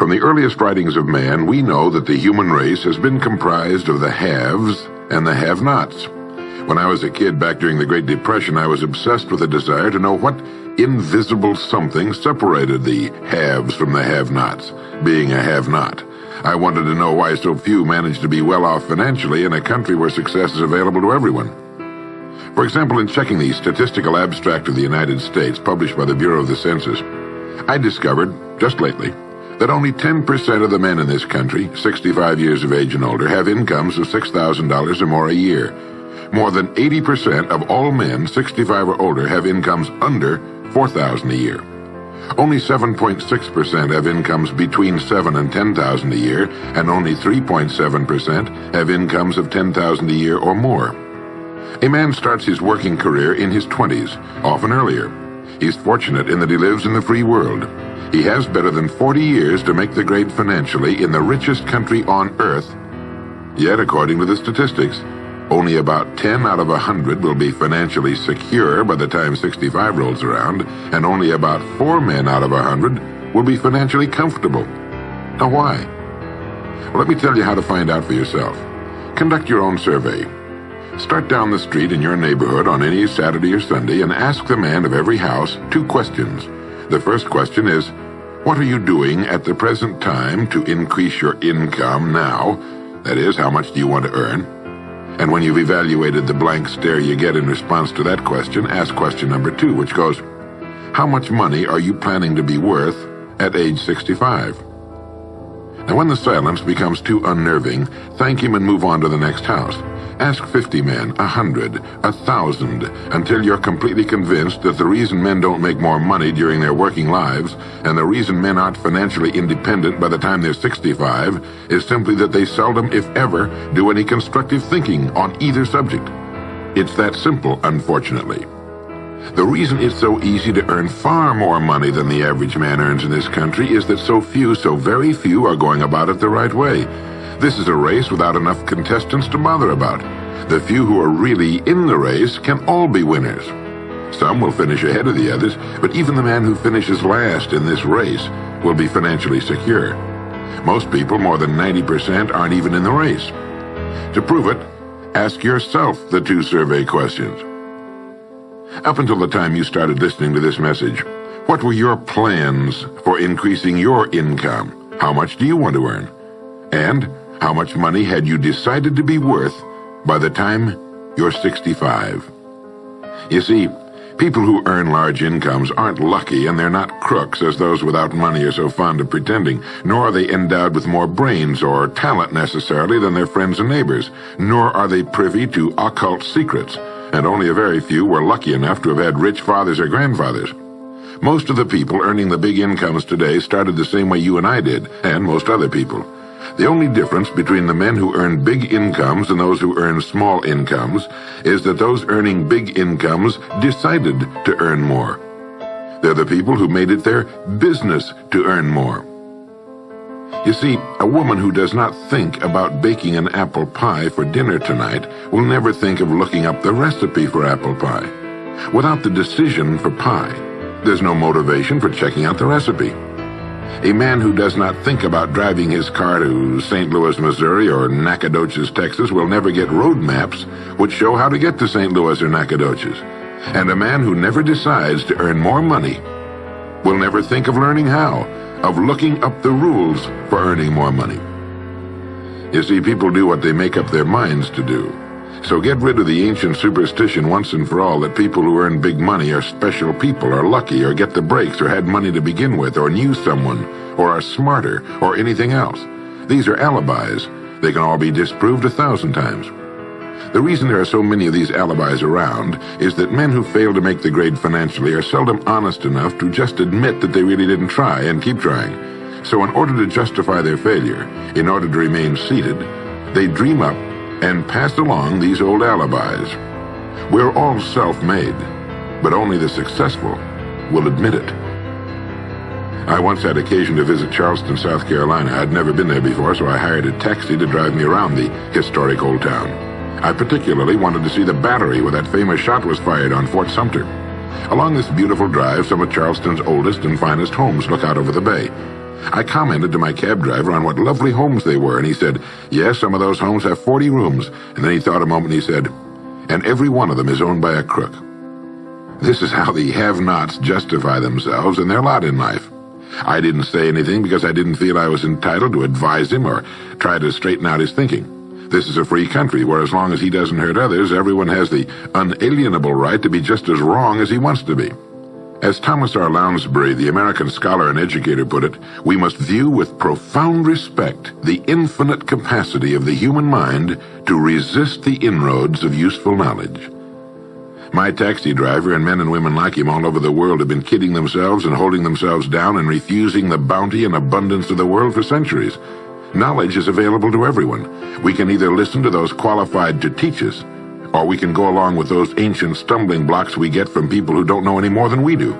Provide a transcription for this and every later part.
From the earliest writings of man, we know that the human race has been comprised of the haves and the have-nots. When I was a kid back during the Great Depression, I was obsessed with a desire to know what invisible something separated the haves from the have-nots, being a have-not. I wanted to know why so few managed to be well off financially in a country where success is available to everyone. For example, in checking the Statistical Abstract of the United States, published by the Bureau of the Census, I discovered, just lately, that only 10% of the men in this country, 65 years of age and older, have incomes of $6,000 or more a year. More than 80% of all men 65 or older have incomes under $4,000 a year. Only 7.6% have incomes between $7,000 and $10,000 a year, and only 3.7% have incomes of $10,000 a year or more. A man starts his working career in his 20s, often earlier. He's fortunate in that he lives in the free world. He has better than 40 years to make the grade financially in the richest country on earth. Yet, according to the statistics, only about 10 out of 100 will be financially secure by the time 65 rolls around, and only about 4 men out of 100 will be financially comfortable. Now why? Well, let me tell you how to find out for yourself. Conduct your own survey. Start down the street in your neighborhood on any Saturday or Sunday and ask the man of every house 2 questions. The first question is, what are you doing at the present time to increase your income now? That is, how much do you want to earn? And when you've evaluated the blank stare you get in response to that question, ask question number 2, which goes, how much money are you planning to be worth at age 65? Now, when the silence becomes too unnerving, thank him and move on to the next house. Ask 50 men, 100, 1,000, until you're completely convinced that the reason men don't make more money during their working lives, and the reason men aren't financially independent by the time they're 65, is simply that they seldom, if ever, do any constructive thinking on either subject. It's that simple, unfortunately. The reason it's so easy to earn far more money than the average man earns in this country is that so very few are going about it the right way. This is a race without enough contestants to bother about. The few who are really in the race can all be winners. Some will finish ahead of the others, but even the man who finishes last in this race will be financially secure. Most people, more than 90%, aren't even in the race. To prove it, ask yourself the 2 survey questions. Up until the time you started listening to this message, what were your plans for increasing your income? How much do you want to earn? And how much money had you decided to be worth by the time you're 65? You see, people who earn large incomes aren't lucky, and they're not crooks as those without money are so fond of pretending, nor are they endowed with more brains or talent necessarily than their friends and neighbors, nor are they privy to occult secrets, and only a very few were lucky enough to have had rich fathers or grandfathers. Most of the people earning the big incomes today started the same way you and I did, and most other people. The only difference between the men who earn big incomes and those who earn small incomes is that those earning big incomes decided to earn more. They're the people who made it their business to earn more. You see, a woman who does not think about baking an apple pie for dinner tonight will never think of looking up the recipe for apple pie. Without the decision for pie, there's no motivation for checking out the recipe. A man who does not think about driving his car to St. Louis, Missouri or Nacogdoches, Texas will never get road maps which show how to get to St. Louis or Nacogdoches. And a man who never decides to earn more money will never think of learning how, of looking up the rules for earning more money. You see, people do what they make up their minds to do. So get rid of the ancient superstition once and for all that people who earn big money are special people, or lucky, or get the breaks, or had money to begin with, or knew someone, or are smarter, or anything else. These are alibis. They can all be disproved 1,000 times. The reason there are so many of these alibis around is that men who fail to make the grade financially are seldom honest enough to just admit that they really didn't try and keep trying. So in order to justify their failure, in order to remain seated, they dream up and pass along these old alibis. We're all self-made, but only the successful will admit it. I once had occasion to visit Charleston, South Carolina. I'd never been there before, so I hired a taxi to drive me around the historic old town. I particularly wanted to see the battery where that famous shot was fired on Fort Sumter. Along this beautiful drive, some of Charleston's oldest and finest homes look out over the bay. I commented to my cab driver on what lovely homes they were, and he said, yes, some of those homes have 40 rooms. And then he thought a moment and he said, and every one of them is owned by a crook. This is how the have-nots justify themselves and their lot in life. I didn't say anything because I didn't feel I was entitled to advise him or try to straighten out his thinking. This is a free country where as long as he doesn't hurt others, everyone has the unalienable right to be just as wrong as he wants to be. As Thomas R. Lounsbury, the American scholar and educator, put it, we must view with profound respect the infinite capacity of the human mind to resist the inroads of useful knowledge. My taxi driver and men and women like him all over the world have been kidding themselves and holding themselves down and refusing the bounty and abundance of the world for centuries. Knowledge is available to everyone. We can either listen to those qualified to teach us, or we can go along with those ancient stumbling blocks we get from people who don't know any more than we do.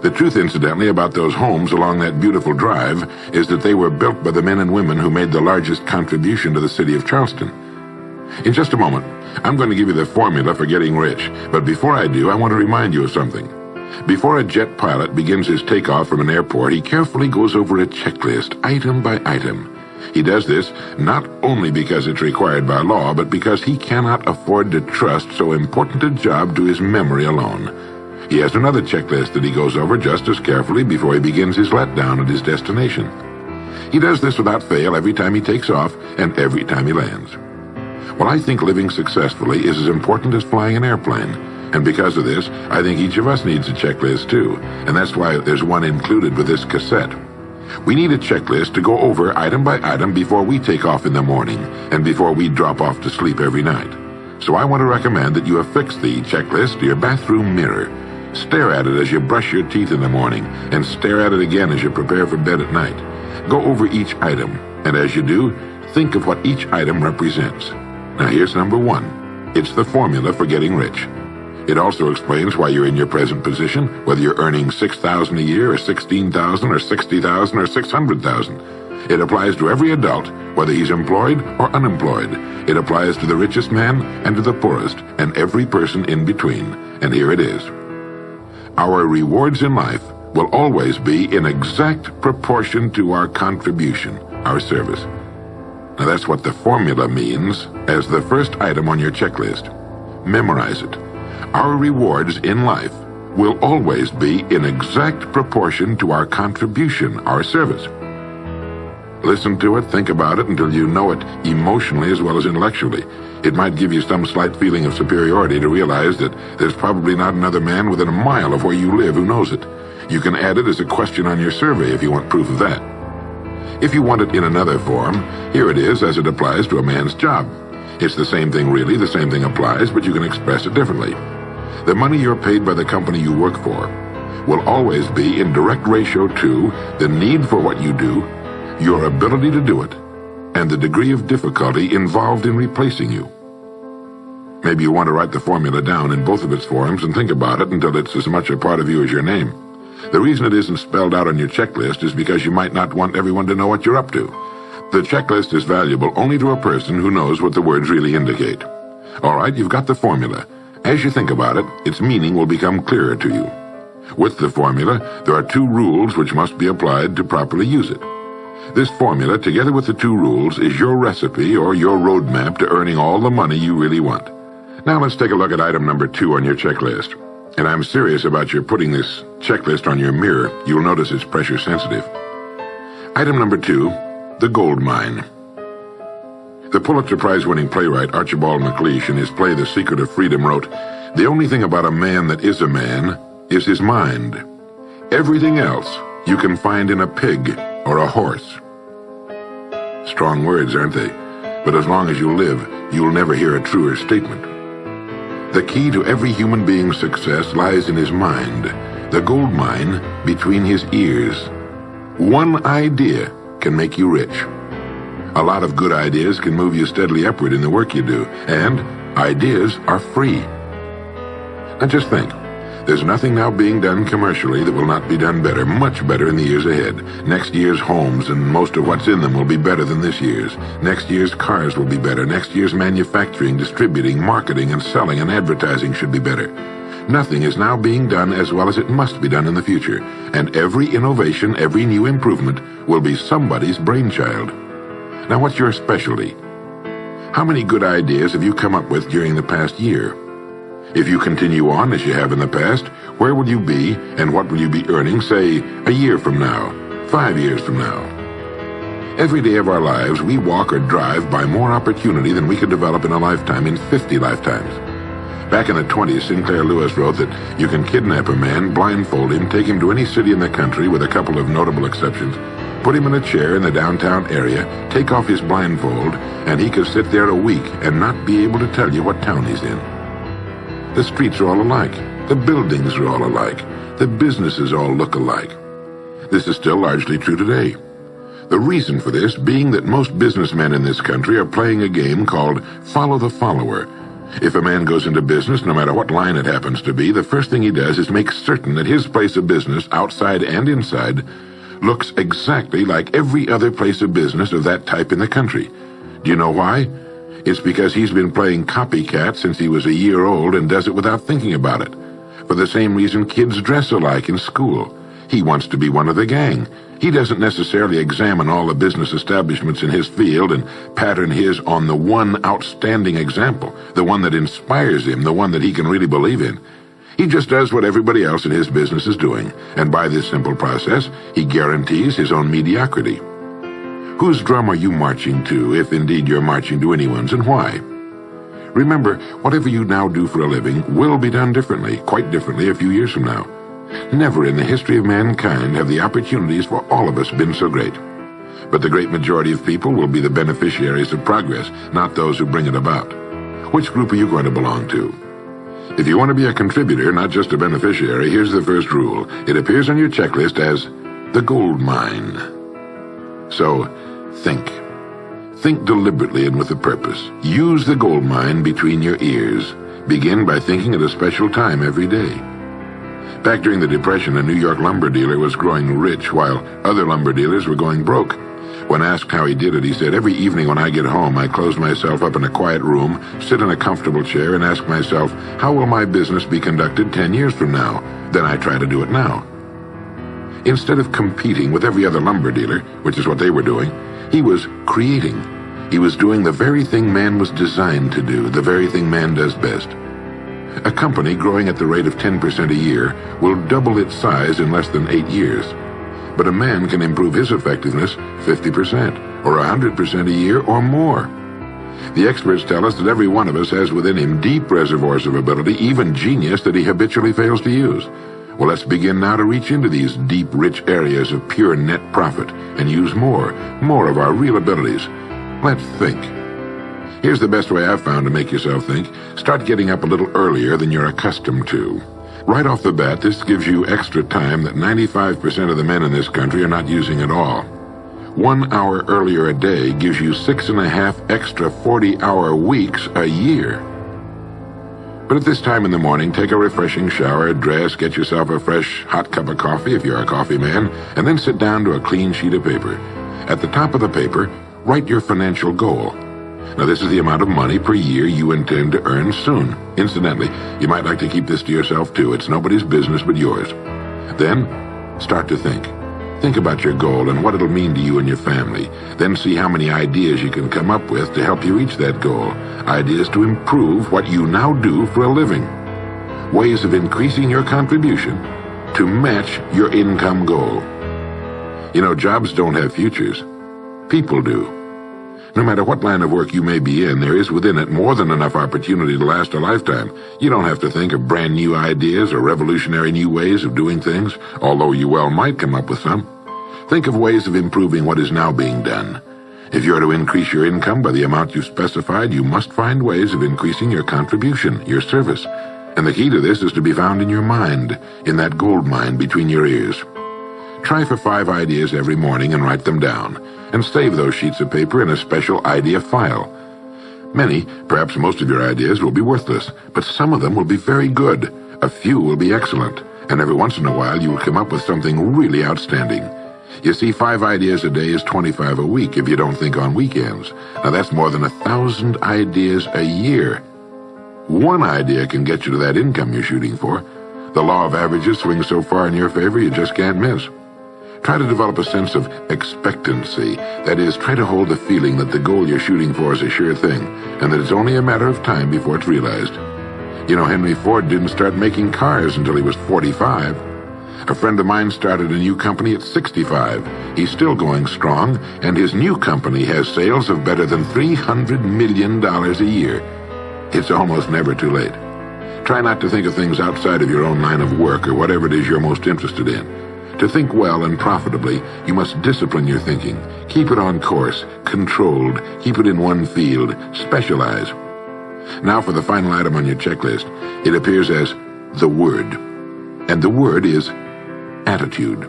The truth, incidentally, about those homes along that beautiful drive is that they were built by the men and women who made the largest contribution to the city of Charleston. In just a moment, I'm going to give you the formula for getting rich, but before I do, I want to remind you of something. Before a jet pilot begins his takeoff from an airport, he carefully goes over a checklist, item by item. He does this not only because it's required by law, but because he cannot afford to trust so important a job to his memory alone. He has another checklist that he goes over just as carefully before he begins his letdown at his destination. He does this without fail every time he takes off and every time he lands. Well, I think living successfully is as important as flying an airplane. And because of this, I think each of us needs a checklist too. And that's why there's one included with this cassette. We need a checklist to go over item by item before we take off in the morning and before we drop off to sleep every night. So I want to recommend that you affix the checklist to your bathroom mirror. Stare at it as you brush your teeth in the morning and stare at it again as you prepare for bed at night. Go over each item, and as you do, think of what each item represents. Now here's number one. It's the formula for getting rich. It also explains why you're in your present position, whether you're earning $6,000 a year or $16,000 or $60,000 or $600,000. It applies to every adult, whether he's employed or unemployed. It applies to the richest man and to the poorest, and every person in between. And here it is. Our rewards in life will always be in exact proportion to our contribution, our service. Now that's what the formula means as the first item on your checklist. Memorize it. Our rewards in life will always be in exact proportion to our contribution, our service. Listen to it, think about it until you know it emotionally as well as intellectually. It might give you some slight feeling of superiority to realize that there's probably not another man within a mile of where you live who knows it. You can add it as a question on your survey if you want proof of that. If you want it in another form, here it is as it applies to a man's job. It's the same thing really, the same thing applies, but you can express it differently. The money you're paid by the company you work for will always be in direct ratio to the need for what you do, your ability to do it, and the degree of difficulty involved in replacing you. Maybe you want to write the formula down in both of its forms and think about it until it's as much a part of you as your name. The reason it isn't spelled out on your checklist is because you might not want everyone to know what you're up to. The checklist is valuable only to a person who knows what the words really indicate. All right, you've got the formula. As you think about it, its meaning will become clearer to you. With the formula, there are two rules which must be applied to properly use it. This formula, together with the two rules, is your recipe or your roadmap to earning all the money you really want. Now let's take a look at item number 2 on your checklist. And I'm serious about your putting this checklist on your mirror. You'll notice it's pressure sensitive. Item number 2, the gold mine. The Pulitzer Prize-winning playwright Archibald MacLeish in his play The Secret of Freedom wrote, "The only thing about a man that is a man is his mind. Everything else you can find in a pig or a horse." Strong words, aren't they? But as long as you live, you'll never hear a truer statement. The key to every human being's success lies in his mind, the gold mine between his ears. One idea can make you rich. A lot of good ideas can move you steadily upward in the work you do, and ideas are free. Now just think, there's nothing now being done commercially that will not be done better, much better in the years ahead. Next year's homes and most of what's in them will be better than this year's. Next year's cars will be better. Next year's manufacturing, distributing, marketing, and selling and advertising should be better. Nothing is now being done as well as it must be done in the future, and every innovation, every new improvement will be somebody's brainchild. Now, what's your specialty? How many good ideas have you come up with during the past year? If you continue on as you have in the past, where will you be and what will you be earning, say, a year from now, 5 years from now? Every day of our lives, we walk or drive by more opportunity than we could develop in a lifetime, in 50 lifetimes. Back in the 20s, Sinclair Lewis wrote that you can kidnap a man, blindfold him, take him to any city in the country with a couple of notable exceptions, put him in a chair in the downtown area, take off his blindfold, and he could sit there a week and not be able to tell you what town he's in. The streets are all alike. The buildings are all alike. The businesses all look alike. This is still largely true today. The reason for this being that most businessmen in this country are playing a game called follow the follower. If a man goes into business, no matter what line it happens to be, the first thing he does is make certain that his place of business, outside and inside, looks exactly like every other place of business of that type in the country. Do you know why? It's because he's been playing copycat since he was a year old and does it without thinking about it. For the same reason kids dress alike in school. He wants to be one of the gang. He doesn't necessarily examine all the business establishments in his field and pattern his on the one outstanding example, the one that inspires him, the one that he can really believe in. He just does what everybody else in his business is doing, and by this simple process, he guarantees his own mediocrity. Whose drum are you marching to, if indeed you're marching to anyone's, and why? Remember, whatever you now do for a living will be done differently, quite differently a few years from now. Never in the history of mankind have the opportunities for all of us been so great. But the great majority of people will be the beneficiaries of progress, not those who bring it about. Which group are you going to belong to? If you want to be a contributor, not just a beneficiary, here's the first rule. It appears on your checklist as the gold mine. So, think. Think deliberately and with a purpose. Use the gold mine between your ears. Begin by thinking at a special time every day. Back during the Depression, a New York lumber dealer was growing rich while other lumber dealers were going broke. When asked how he did it, he said, "Every evening when I get home, I close myself up in a quiet room, sit in a comfortable chair, and ask myself, how will my business be conducted 10 years from now? Then I try to do it now." Instead of competing with every other lumber dealer, which is what they were doing, he was creating. He was doing the very thing man was designed to do, the very thing man does best. A company growing at the rate of 10% a year will double its size in less than 8 years. But a man can improve his effectiveness 50% or 100% a year or more. The experts tell us that every one of us has within him deep reservoirs of ability, even genius that he habitually fails to use. Well, let's begin now to reach into these deep, rich areas of pure net profit and use more of our real abilities. Let's think. Here's the best way I've found to make yourself think. Start getting up a little earlier than you're accustomed to. Right off the bat, this gives you extra time that 95% of the men in this country are not using at all. 1 hour earlier a day gives you 6.5 extra 40-hour weeks a year. But at this time in the morning, take a refreshing shower, dress, get yourself a fresh, hot cup of coffee if you're a coffee man, and then sit down to a clean sheet of paper. At the top of the paper, write your financial goal. Now, this is the amount of money per year you intend to earn soon. Incidentally, you might like to keep this to yourself, too. It's nobody's business but yours. Then, start to think. Think about your goal and what it'll mean to you and your family. Then see how many ideas you can come up with to help you reach that goal. Ideas to improve what you now do for a living. Ways of increasing your contribution to match your income goal. You know, jobs don't have futures. People do. No matter what line of work you may be in, there is within it more than enough opportunity to last a lifetime. You don't have to think of brand new ideas or revolutionary new ways of doing things, although you well might come up with some. Think of ways of improving what is now being done. If you're to increase your income by the amount you've specified, you must find ways of increasing your contribution, your service. And the key to this is to be found in your mind, in that gold mine between your ears. Try for 5 ideas every morning and write them down, and save those sheets of paper in a special idea file. Many, perhaps most of your ideas will be worthless, but some of them will be very good. A few will be excellent, and every once in a while you will come up with something really outstanding. You see, 5 ideas a day is 25 a week if you don't think on weekends. Now that's more than 1,000 ideas a year. One idea can get you to that income you're shooting for. The law of averages swings so far in your favor you just can't miss. Try to develop a sense of expectancy. That is, try to hold the feeling that the goal you're shooting for is a sure thing, and that it's only a matter of time before it's realized. You know, Henry Ford didn't start making cars until he was 45. A friend of mine started a new company at 65. He's still going strong, and his new company has sales of better than $300 million a year. It's almost never too late. Try not to think of things outside of your own line of work or whatever it is you're most interested in. To think well and profitably, you must discipline your thinking. Keep it on course, controlled, keep it in one field, specialize. Now for the final item on your checklist. It appears as the word. And the word is attitude.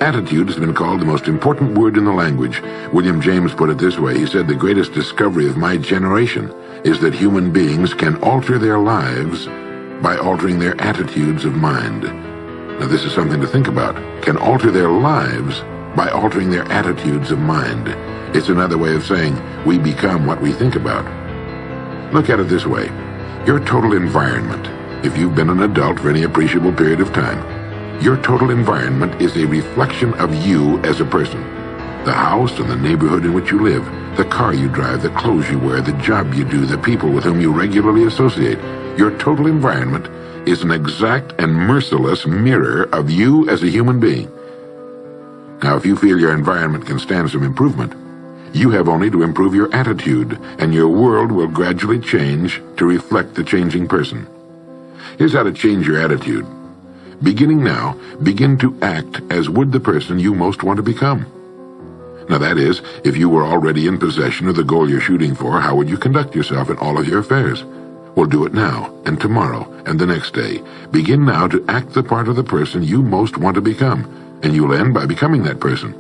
Attitude has been called the most important word in the language. William James put it this way. He said, "The greatest discovery of my generation is that human beings can alter their lives by altering their attitudes of mind." Now this is something to think about. Can alter their lives by altering their attitudes of mind. It's another way of saying we become what we think about. Look at it this way. Your total environment, if you've been an adult for any appreciable period of time, your total environment is a reflection of you as a person. The house and the neighborhood in which you live, the car you drive, the clothes you wear, the job you do, the people with whom you regularly associate. Your total environment is an exact and merciless mirror of you as a human being. Now, if you feel your environment can stand some improvement, you have only to improve your attitude, and your world will gradually change to reflect the changing person. Here's how to change your attitude. Beginning now, begin to act as would the person you most want to become. Now that is, if you were already in possession of the goal you're shooting for, how would you conduct yourself in all of your affairs? Well, do it now, and tomorrow, and the next day. Begin now to act the part of the person you most want to become, and you'll end by becoming that person.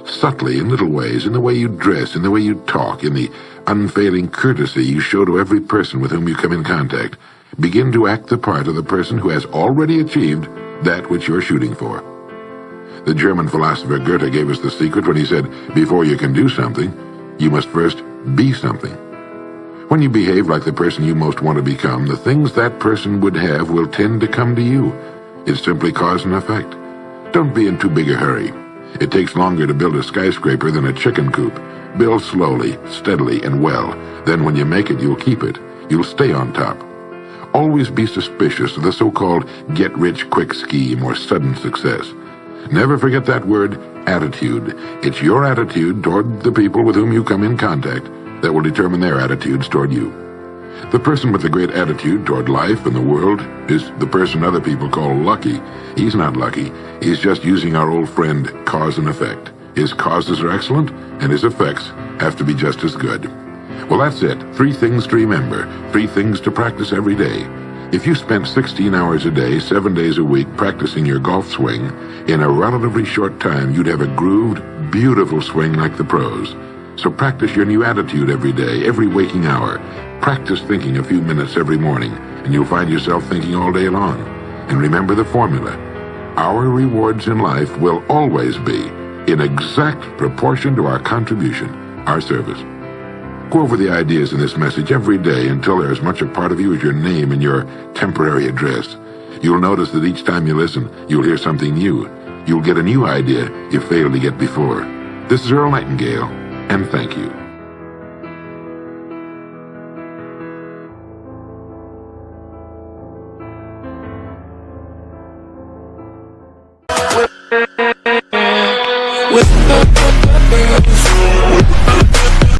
Subtly, in little ways, in the way you dress, in the way you talk, in the unfailing courtesy you show to every person with whom you come in contact, begin to act the part of the person who has already achieved that which you're shooting for. The German philosopher Goethe gave us the secret when he said, before you can do something, you must first be something. When you behave like the person you most want to become, the things that person would have will tend to come to you. It's simply cause and effect. Don't be in too big a hurry. It takes longer to build a skyscraper than a chicken coop. Build slowly, steadily, and well. Then when you make it, you'll keep it. You'll stay on top. Always be suspicious of the so-called get-rich-quick scheme or sudden success. Never forget that word, attitude. It's your attitude toward the people with whom you come in contact that will determine their attitudes toward you. The person with a great attitude toward life and the world is the person other people call lucky. He's not lucky. He's just using our old friend, cause and effect. His causes are excellent, and his effects have to be just as good. Well, that's it. 3 things to remember. 3 things to practice every day. If you spent 16 hours a day, 7 days a week practicing your golf swing, in a relatively short time you'd have a grooved, beautiful swing like the pros. So practice your new attitude every day, every waking hour. Practice thinking a few minutes every morning, and you'll find yourself thinking all day long. And remember the formula. Our rewards in life will always be in exact proportion to our contribution, our service. Go over the ideas in this message every day until they're as much a part of you as your name and your temporary address. You'll notice that each time you listen, you'll hear something new. You'll get a new idea you failed to get before. This is Earl Nightingale, and thank you. With